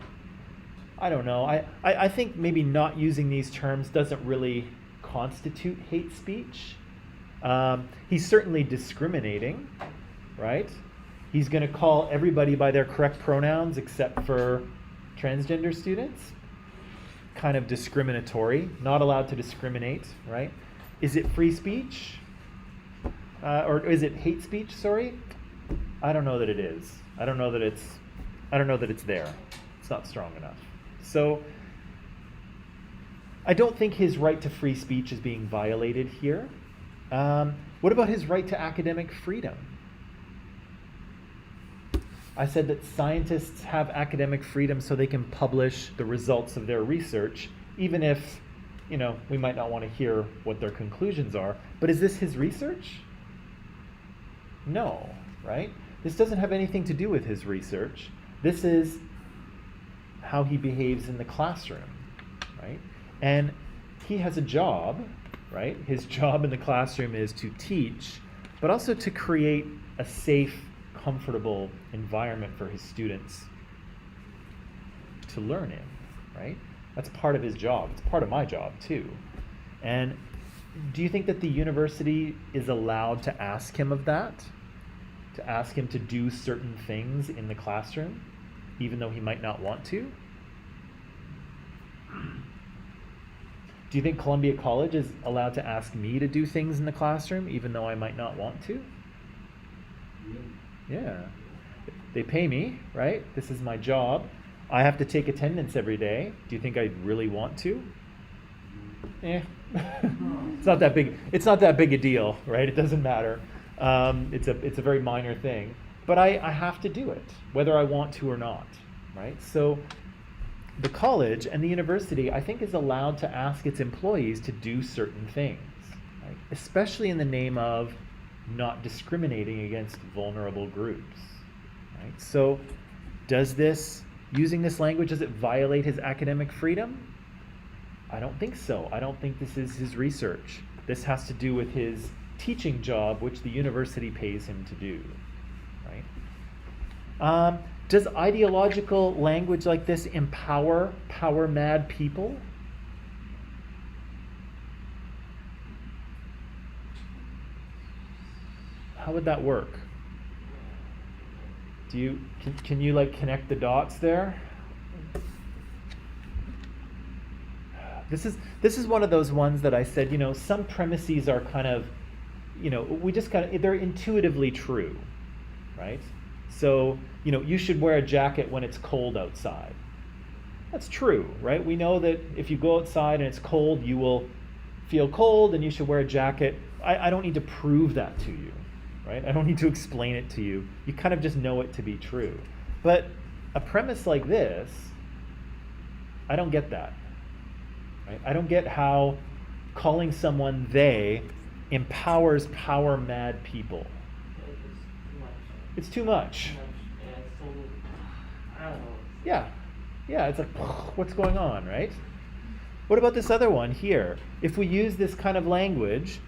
A: I think maybe not using these terms doesn't really constitute hate speech. He's certainly discriminating, right? He's going to call everybody by their correct pronouns except for transgender students. Kind of discriminatory, not allowed to discriminate, right? Is it free speech? Or is it hate speech, sorry? I don't know that it is. I don't know that it's there. It's not strong enough. So I don't think his right to free speech is being violated here. What about his right to academic freedom? I said that scientists have academic freedom so they can publish the results of their research, even if, we might not want to hear what their conclusions are. But is this his research? No, right? This doesn't have anything to do with his research. This is how he behaves in the classroom, right? And he has a job, right? His job in the classroom is to teach, but also to create a safe, comfortable environment for his students to learn in, right? That's part of his job. It's part of my job too. And do you think that the university is allowed to ask him of that? to ask him to do certain things in the classroom, even though he might not want to? Do you think Columbia College is allowed to ask me to do things in the classroom, even though I might not want to? Yeah. They pay me, right? This is my job. I have to take attendance every day. Do you think I'd really want to? It's not that big. It's not that big a deal, right? It doesn't matter. It's a very minor thing, but I have to do it, whether I want to or not, right? So the college and the university, I think, is allowed to ask its employees to do certain things, right? Especially in the name of not discriminating against vulnerable groups, right? So using this language, does it violate his academic freedom? I don't think so. I don't think this is his research. This has to do with his teaching job, which the university pays him to do, right? Does ideological language like this empower power-mad people? How would that work? Can you like connect the dots there? This is one of those ones that I said, some premises are kind of, they're intuitively true, right? So, you should wear a jacket when it's cold outside. That's true, right? We know that if you go outside and it's cold, you will feel cold and you should wear a jacket. I don't need to prove that to you, right? I don't need to explain it to you. You kind of just know it to be true. But a premise like this, I don't get that. Right? I don't get how calling someone they empowers power-mad people. It's too much.
B: So, I don't know.
A: Yeah, it's like, what's going on, right? What about this other one here? If we use this kind of language,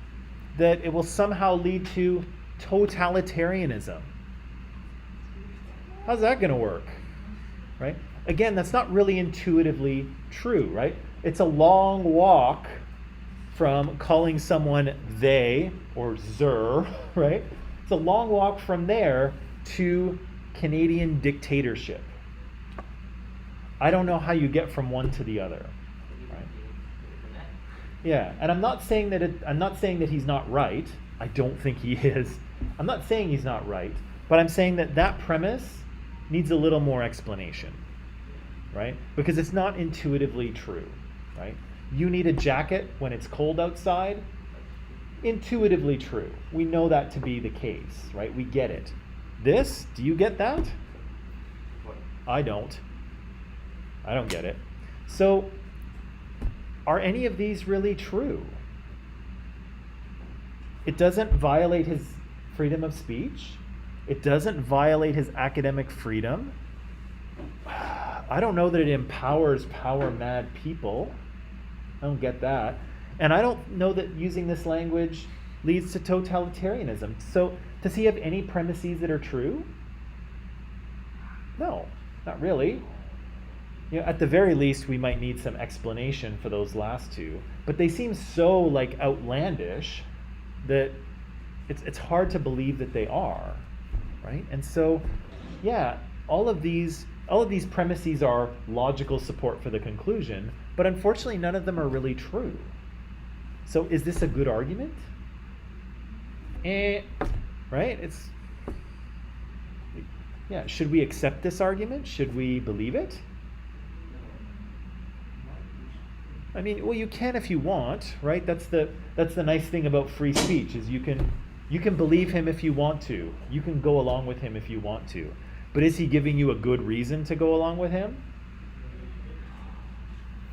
A: that it will somehow lead to totalitarianism. How's that going to work, right? Again, that's not really intuitively true, right? It's a long walk from calling someone they or zer, right? It's a long walk from there to Canadian dictatorship. I don't know how you get from one to the other. Right? Yeah, and I'm not saying that he's not right. I don't think he is. I'm not saying he's not right, but I'm saying that premise needs a little more explanation, right? Because it's not intuitively true, right? You need a jacket when it's cold outside. Intuitively true. We know that to be the case, right? We get it. This, do you get that? I don't get it. So, are any of these really true? It doesn't violate his freedom of speech. It doesn't violate his academic freedom. I don't know that it empowers power-mad people. I don't get that. And I don't know that using this language leads to totalitarianism. So, does he have any premises that are true? No, not really. At the very least, we might need some explanation for those last two. But they seem so outlandish that it's hard to believe that they are, right? And so, all of these premises are logical support for the conclusion, but unfortunately, none of them are really true. So, is this a good argument? Right? Should we accept this argument? Should we believe it? I mean, well, you can if you want, right? That's the nice thing about free speech is you can believe him if you want to. You can go along with him if you want to. But is he giving you a good reason to go along with him?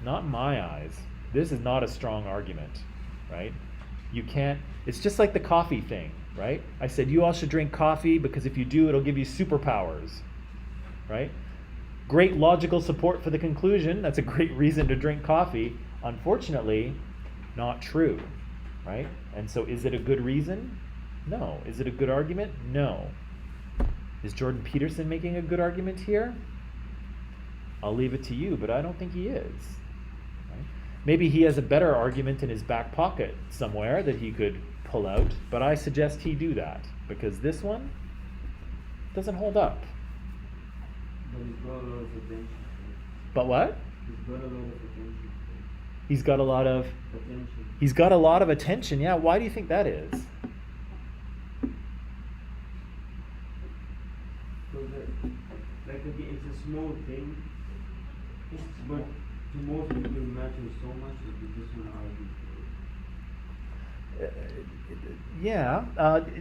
A: Not in my eyes. This is not a strong argument, right? You can't. It's just like the coffee thing, right? I said you all should drink coffee because if you do, it'll give you superpowers, right? Great logical support for the conclusion. That's a great reason to drink coffee. Unfortunately, not true, right? And so is it a good reason? No. Is it a good argument? No. Is Jordan Peterson making a good argument here? I'll leave it to you, but I don't think he is. Right? Maybe he has a better argument in his back pocket somewhere that he could pull out, but I suggest he do that because this one, Doesn't hold up.
D: But he's got a lot of attention.
A: But what?
D: He's got a lot of attention.
A: He's got a lot of
D: Attention.
A: He's got a lot of attention. Yeah, why do you think that is?
D: So like again, it's a small thing, but to most people it matters so much that they just want to argue.
A: Yeah,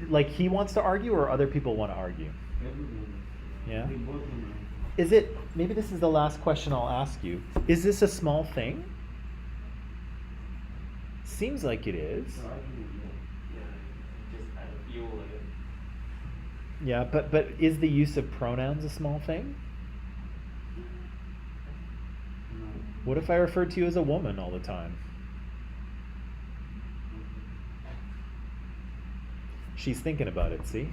A: like he wants to argue or other people want to argue?
D: Everyone.
A: Yeah.
D: They both want to argue.
A: Is it, maybe this is the last question I'll ask you. Is this a small thing? Seems like it is.
D: So arguing, yeah.
B: Yeah, just kind of feel like it.
A: Yeah, but is the use of pronouns a small thing?
D: No.
A: What if I referred to you as a woman all the time? She's thinking about it, see?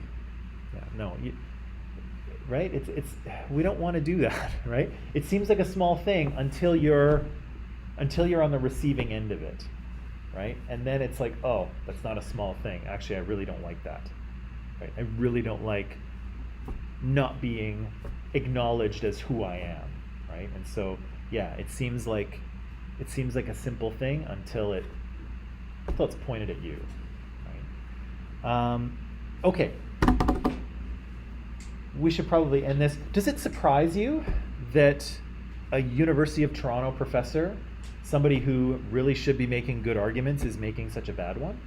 A: Yeah, no, right? It's we don't want to do that, right? It seems like a small thing until you're on the receiving end of it, right? And then it's like, oh, that's not a small thing. Actually, I really don't like that. Right? I really don't like not being acknowledged as who I am, right? And so, yeah, it seems like a simple thing until it's pointed at you, right? Okay, we should probably end this. Does it surprise you that a University of Toronto professor, somebody who really should be making good arguments, is making such a bad one?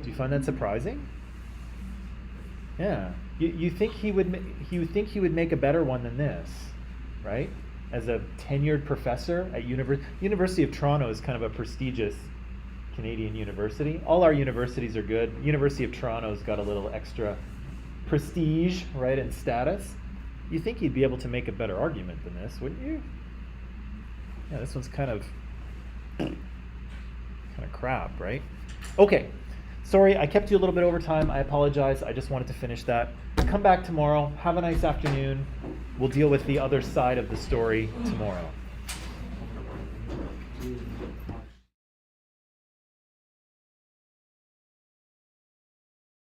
A: Do you find that surprising? Yeah, you think he would make a better one than this, right? As a tenured professor at University of Toronto is kind of a prestigious Canadian university. All our universities are good. University of Toronto's got a little extra prestige, right, and status. You think he'd be able to make a better argument than this, wouldn't you? Yeah, this one's kind of crap, right? Okay. Sorry, I kept you a little bit over time. I apologize. I just wanted to finish that. Come back tomorrow. Have a nice afternoon. We'll deal with the other side of the story tomorrow.